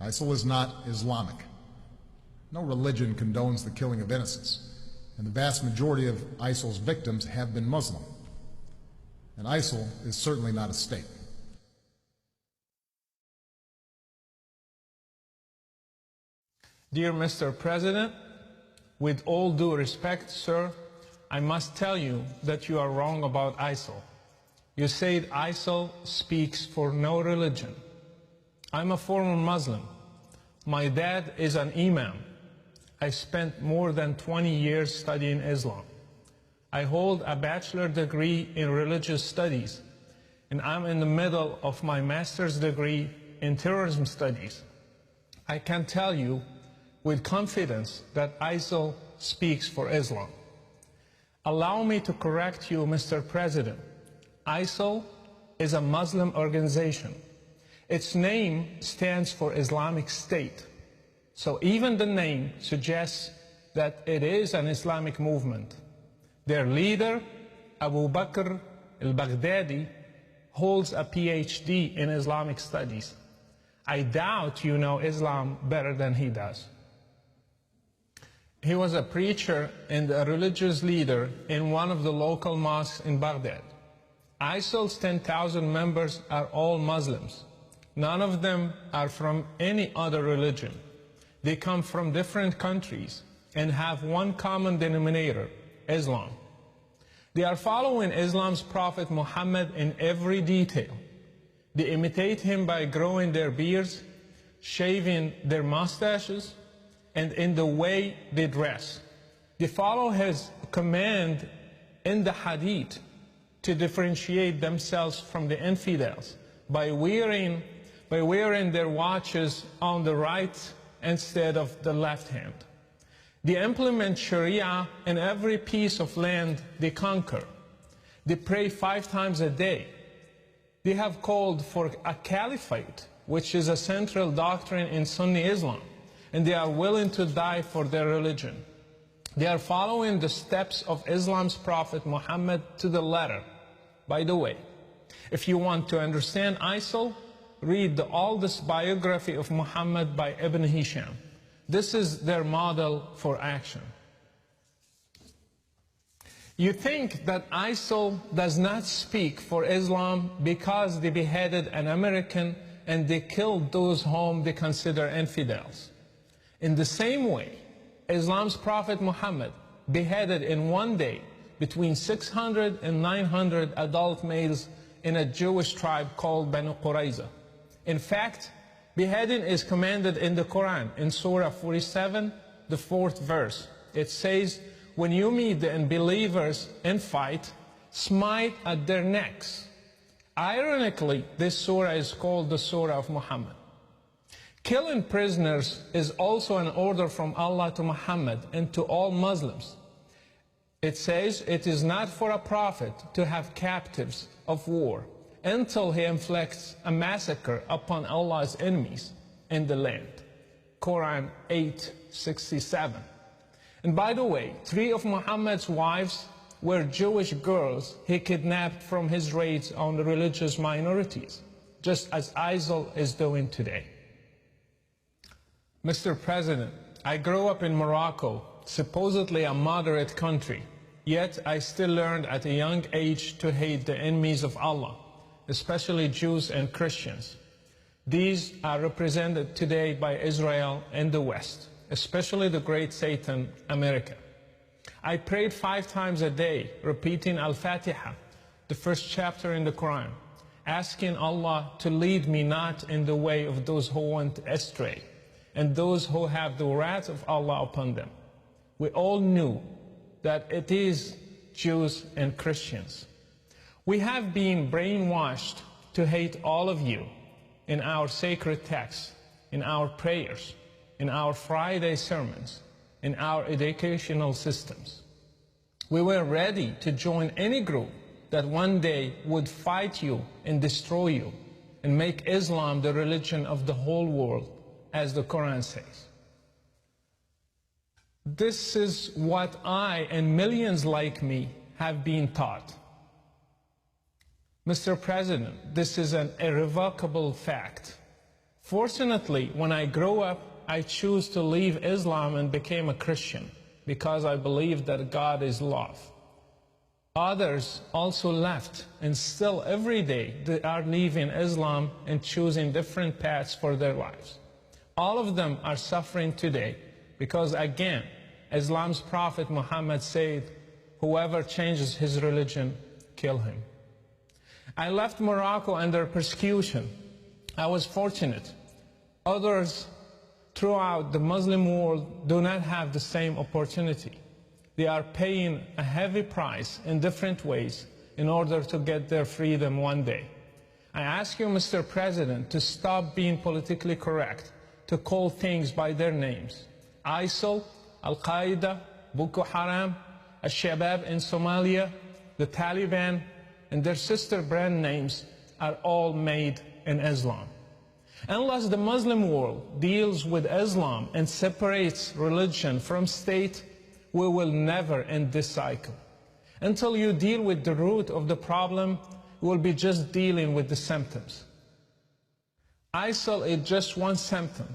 ISIL is not Islamic. No religion condones the killing of innocents, and the vast majority of ISIL's victims have been Muslim. And ISIL is certainly not a state. Dear Mr. President, with all due respect, sir, I must tell you that you are wrong about ISIL. You said ISIL speaks for no religion. I'm a former Muslim. My dad is an imam. I spent more than 20 years studying Islam. I hold a bachelor's degree in religious studies, and I'm in the middle of my master's degree in terrorism studies. I can tell you with confidence that ISIL speaks for Islam. Allow me to correct you, Mr. President. ISIL is a Muslim organization. Its name stands for Islamic State. So even the name suggests that it is an Islamic movement. Their leader, Abu Bakr al-Baghdadi, holds a PhD in Islamic studies. I doubt you know Islam better than he does. He was a preacher and a religious leader in one of the local mosques in Baghdad. ISIL's 10,000 members are all Muslims. None of them are from any other religion. They come from different countries and have one common denominator, Islam. They are following Islam's Prophet Muhammad in every detail. They imitate him by growing their beards, shaving their mustaches, and in the way they dress. They follow his command in the hadith to differentiate themselves from the infidels by wearing their watches on the right instead of the left hand. They implement Sharia in every piece of land they conquer. They pray 5 times a day. They have called for a caliphate, which is a central doctrine in Sunni Islam, and they are willing to die for their religion. They are following the steps of Islam's Prophet Muhammad to the letter. By the way, if you want to understand ISIL, read the oldest biography of Muhammad by Ibn Hisham. This is their model for action. You think that ISIL does not speak for Islam because they beheaded an American and they killed those whom they consider infidels. In the same way, Islam's Prophet Muhammad beheaded in one day between 600 and 900 adult males in a Jewish tribe called Banu Qurayza. In fact, beheading is commanded in the Quran, in Surah 47, the 4th verse. It says, when you meet the unbelievers in fight, smite at their necks. Ironically, this surah is called the Surah of Muhammad. Killing prisoners is also an order from Allah to Muhammad and to all Muslims. It says it is not for a prophet to have captives of war until he inflicts a massacre upon Allah's enemies in the land. Quran 8:67. And by the way, 3 of Muhammad's wives were Jewish girls he kidnapped from his raids on the religious minorities, just as ISIL is doing today. Mr. President, I grew up in Morocco, supposedly a moderate country, yet I still learned at a young age to hate the enemies of Allah, especially Jews and Christians. These are represented today by Israel and the West, especially the great Satan, America. I prayed 5 times a day, repeating Al-Fatiha, the first chapter in the Quran, asking Allah to lead me not in the way of those who went astray, and those who have the wrath of Allah upon them. We all knew that it is Jews and Christians. We have been brainwashed to hate all of you in our sacred texts, in our prayers, in our Friday sermons, in our educational systems. We were ready to join any group that one day would fight you and destroy you and make Islam the religion of the whole world, as the Quran says. This is what I and millions like me have been taught. Mr. President, this is an irrevocable fact. Fortunately, when I grew up, I chose to leave Islam and became a Christian because I believe that God is love. Others also left, and still every day they are leaving Islam and choosing different paths for their lives. All of them are suffering today because, again, Islam's Prophet Muhammad said, whoever changes his religion, kill him. I left Morocco under persecution. I was fortunate. Others throughout the Muslim world do not have the same opportunity. They are paying a heavy price in different ways in order to get their freedom one day. I ask you, Mr. President, to stop being politically correct, to call things by their names. ISIL, Al-Qaeda, Boko Haram, Al-Shabaab in Somalia, the Taliban, and their sister brand names are all made in Islam. Unless the Muslim world deals with Islam and separates religion from state, we will never end this cycle. Until you deal with the root of the problem, you will be just dealing with the symptoms. ISIL is just one symptom.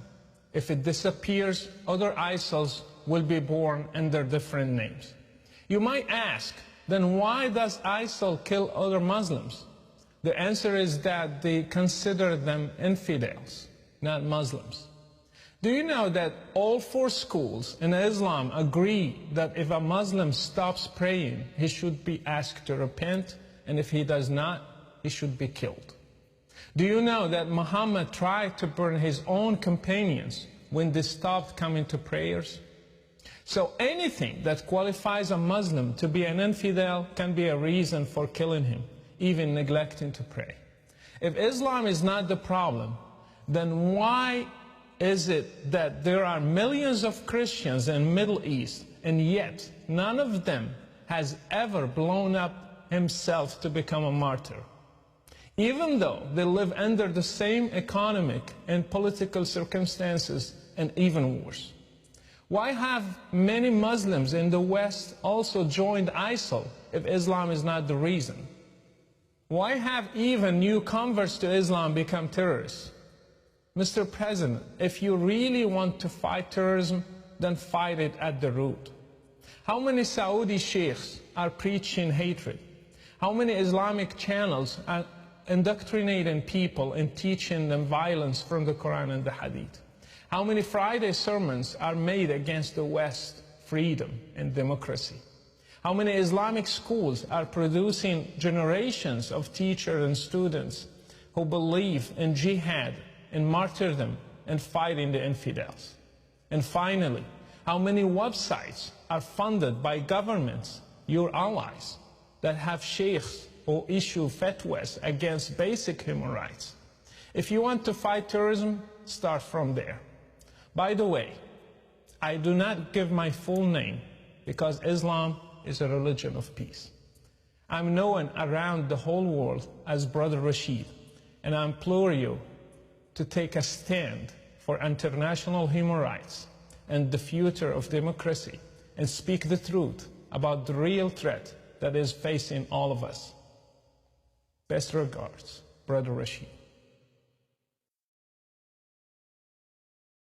If it disappears, other ISILs will be born under different names. You might ask, then why does ISIL kill other Muslims? The answer is that they consider them infidels, not Muslims. Do you know that all 4 schools in Islam agree that if a Muslim stops praying, he should be asked to repent, and if he does not, he should be killed? Do you know that Muhammad tried to burn his own companions when they stopped coming to prayers? So anything that qualifies a Muslim to be an infidel can be a reason for killing him, even neglecting to pray. If Islam is not the problem, then why is it that there are millions of Christians in the Middle East, and yet none of them has ever blown up himself to become a martyr? Even though they live under the same economic and political circumstances, and even worse. Why have many Muslims in the West also joined ISIL if Islam is not the reason? Why have even new converts to Islam become terrorists? Mr. President, if you really want to fight terrorism, then fight it at the root. How many Saudi sheikhs are preaching hatred? How many Islamic channels are indoctrinating people and teaching them violence from the Quran and the Hadith? How many Friday sermons are made against the West, freedom and democracy? How many Islamic schools are producing generations of teachers and students who believe in jihad and martyrdom and fighting the infidels? And finally, how many websites are funded by governments, your allies, that have sheikhs who issue fatwas against basic human rights? If you want to fight terrorism, start from there. By the way, I do not give my full name because Islam is a religion of peace. I'm known around the whole world as Brother Rashid, and I implore you to take a stand for international human rights and the future of democracy and speak the truth about the real threat that is facing all of us. Best regards, Brother Rashid.